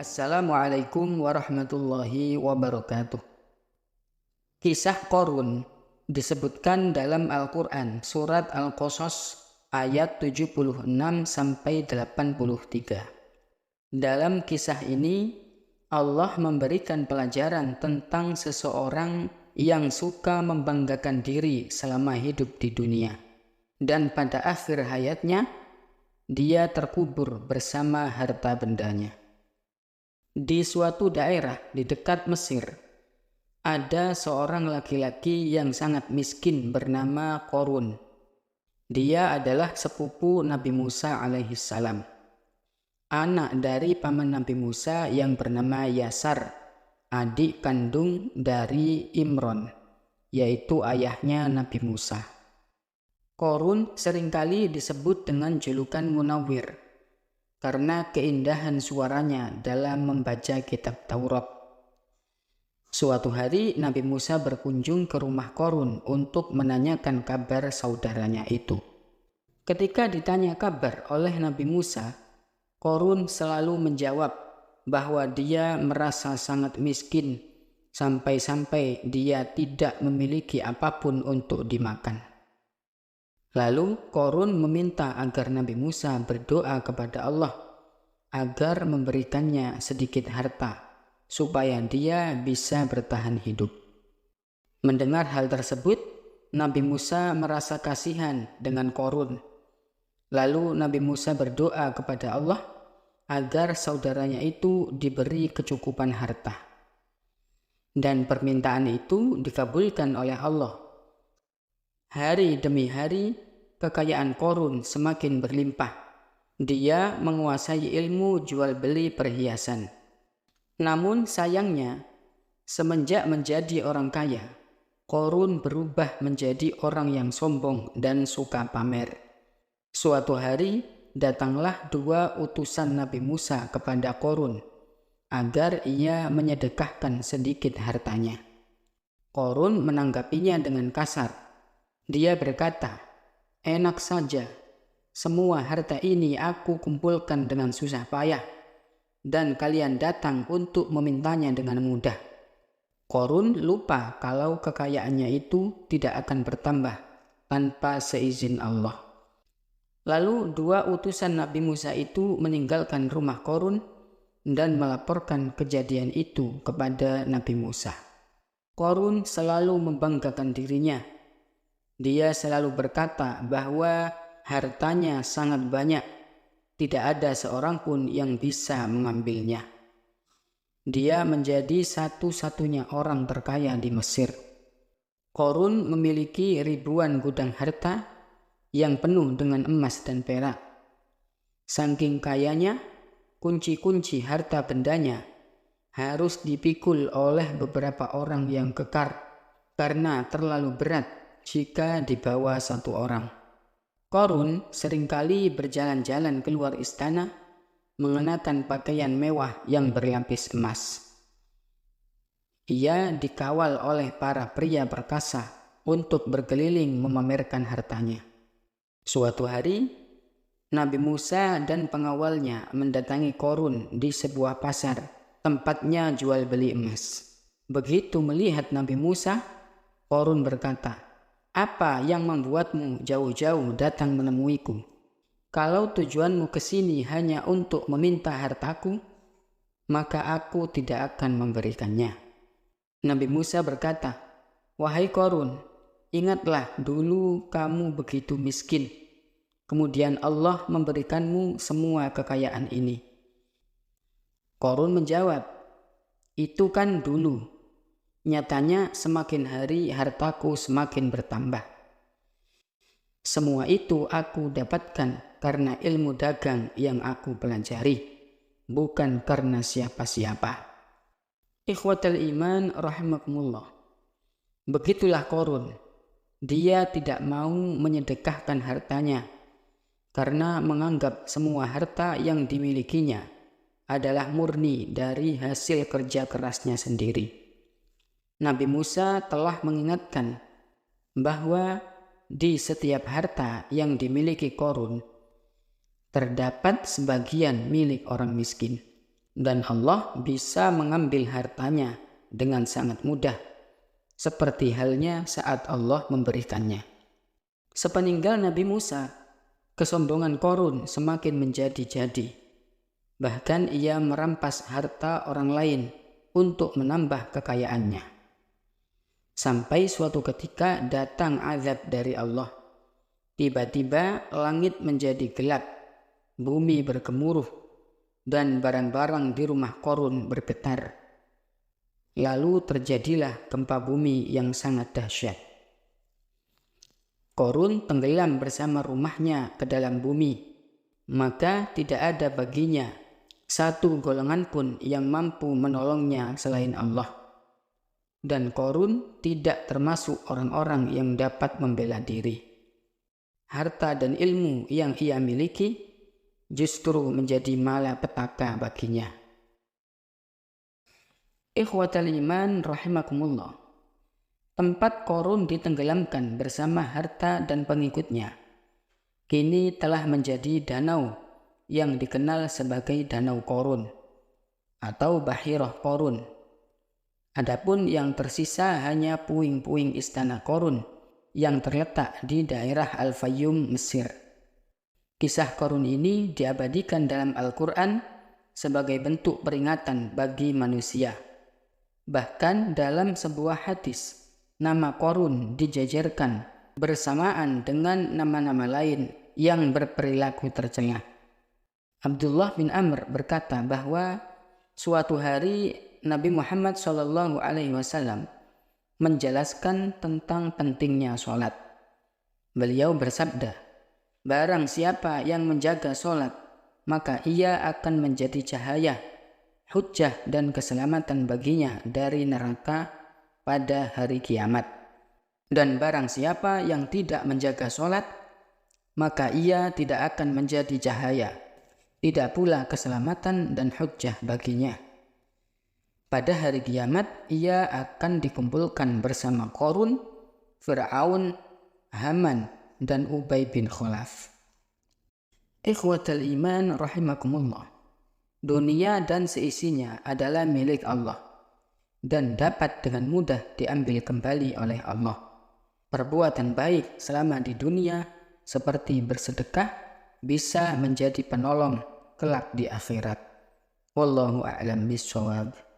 Assalamualaikum warahmatullahi wabarakatuh. Kisah Qorun disebutkan dalam Al-Quran surat Al-Qasas ayat 76-83. Dalam kisah ini Allah memberikan pelajaran tentang seseorang yang suka membanggakan diri selama hidup di dunia, dan pada akhir hayatnya dia terkubur bersama harta bendanya. Di suatu daerah di dekat Mesir, ada seorang laki-laki yang sangat miskin bernama Qorun. Dia adalah sepupu Nabi Musa alaihissalam, anak dari paman Nabi Musa yang bernama Yasar, adik kandung dari Imron, yaitu ayahnya Nabi Musa. Qorun seringkali disebut dengan julukan Munawwir karena keindahan suaranya dalam membaca kitab Taurat. Suatu hari Nabi Musa berkunjung ke rumah Qorun untuk menanyakan kabar saudaranya itu. Ketika ditanya kabar oleh Nabi Musa, Qorun selalu menjawab bahwa dia merasa sangat miskin sampai-sampai dia tidak memiliki apapun untuk dimakan. Lalu Qorun meminta agar Nabi Musa berdoa kepada Allah agar memberikannya sedikit harta supaya dia bisa bertahan hidup. Mendengar hal tersebut, Nabi Musa merasa kasihan dengan Qorun. Lalu Nabi Musa berdoa kepada Allah agar saudaranya itu diberi kecukupan harta. Dan permintaan itu dikabulkan oleh Allah. Hari demi hari, kekayaan Qorun semakin berlimpah. Dia menguasai ilmu jual beli perhiasan. Namun sayangnya, semenjak menjadi orang kaya, Qorun berubah menjadi orang yang sombong dan suka pamer. Suatu hari, datanglah dua utusan Nabi Musa kepada Qorun agar ia menyedekahkan sedikit hartanya. Qorun menanggapinya dengan kasar. Dia berkata, "Enak saja, semua harta ini aku kumpulkan dengan susah payah, dan kalian datang untuk memintanya dengan mudah." Qorun lupa kalau kekayaannya itu tidak akan bertambah tanpa seizin Allah. Lalu dua utusan Nabi Musa itu meninggalkan rumah Qorun dan melaporkan kejadian itu kepada Nabi Musa. Qorun selalu membanggakan dirinya. Dia selalu berkata bahwa hartanya sangat banyak, tidak ada seorang pun yang bisa mengambilnya. Dia menjadi satu-satunya orang terkaya di Mesir. Qorun memiliki ribuan gudang harta yang penuh dengan emas dan perak. Saking kayanya, kunci-kunci harta bendanya harus dipikul oleh beberapa orang yang kekar karena terlalu berat jika dibawa satu orang. Qorun seringkali berjalan-jalan keluar istana mengenakan pakaian mewah yang berlapis emas. Ia dikawal oleh para pria perkasa untuk berkeliling memamerkan hartanya. Suatu hari, Nabi Musa dan pengawalnya mendatangi Qorun di sebuah pasar, tempatnya jual beli emas. Begitu melihat Nabi Musa, Qorun berkata, "Apa yang membuatmu jauh-jauh datang menemuiku? Kalau tujuanmu ke sini hanya untuk meminta hartaku, maka aku tidak akan memberikannya." Nabi Musa berkata, "Wahai Qorun, ingatlah dulu kamu begitu miskin. Kemudian Allah memberikanmu semua kekayaan ini." Qorun menjawab, "Itu kan dulu. Nyatanya semakin hari hartaku semakin bertambah. Semua itu aku dapatkan karena ilmu dagang yang aku pelajari, bukan karena siapa-siapa." Ikhwatal iman rahimakumullah. Begitulah Qorun. Dia tidak mau menyedekahkan hartanya karena menganggap semua harta yang dimilikinya adalah murni dari hasil kerja kerasnya sendiri. Nabi Musa telah mengingatkan bahwa di setiap harta yang dimiliki Qorun terdapat sebagian milik orang miskin. dan Allah bisa mengambil hartanya dengan sangat mudah, seperti halnya saat Allah memberikannya. Sepeninggal Nabi Musa, kesombongan Qarun semakin menjadi-jadi. Bahkan ia merampas harta orang lain untuk menambah kekayaannya. Sampai suatu ketika datang azab dari Allah. Tiba-tiba langit menjadi gelap, bumi bergemuruh, dan barang-barang di rumah Qarun bergetar. Lalu terjadilah gempa bumi yang sangat dahsyat. Qarun tenggelam bersama rumahnya ke dalam bumi, maka tidak ada baginya satu golongan pun yang mampu menolongnya selain Allah. Dan Qarun tidak termasuk orang-orang yang dapat membela diri. Harta dan ilmu yang ia miliki justru menjadi malapetaka baginya. Ikhwatal iman rahimakumullah. Tempat Qarun ditenggelamkan bersama harta dan pengikutnya kini telah menjadi danau yang dikenal sebagai Danau Qarun atau Bahirah Qarun. Adapun yang tersisa hanya puing-puing istana Qarun yang terletak di daerah Al-Fayyum, Mesir. Kisah Qarun ini diabadikan dalam Al-Quran sebagai bentuk peringatan bagi manusia. Bahkan dalam sebuah hadis, nama Qarun dijajarkan bersamaan dengan nama-nama lain yang berperilaku tercela. Abdullah bin Amr berkata bahwa suatu hari Nabi Muhammad SAW menjelaskan tentang pentingnya sholat. Beliau bersabda, barang siapa yang menjaga sholat, maka ia akan menjadi cahaya, hujjah dan keselamatan baginya dari neraka pada hari kiamat. Dan barang siapa yang tidak menjaga sholat, maka ia tidak akan menjadi cahaya, tidak pula keselamatan dan hujjah baginya. Pada hari kiamat, ia akan dikumpulkan bersama Qarun, Fir'aun, Haman, dan Ubay bin Khalaf. Ikhwatal iman rahimakumullah. Dunia dan seisinya adalah milik Allah dan dapat dengan mudah diambil kembali oleh Allah. Perbuatan baik selama di dunia seperti bersedekah bisa menjadi penolong kelak di akhirat. Wallahu a'lam bishawab.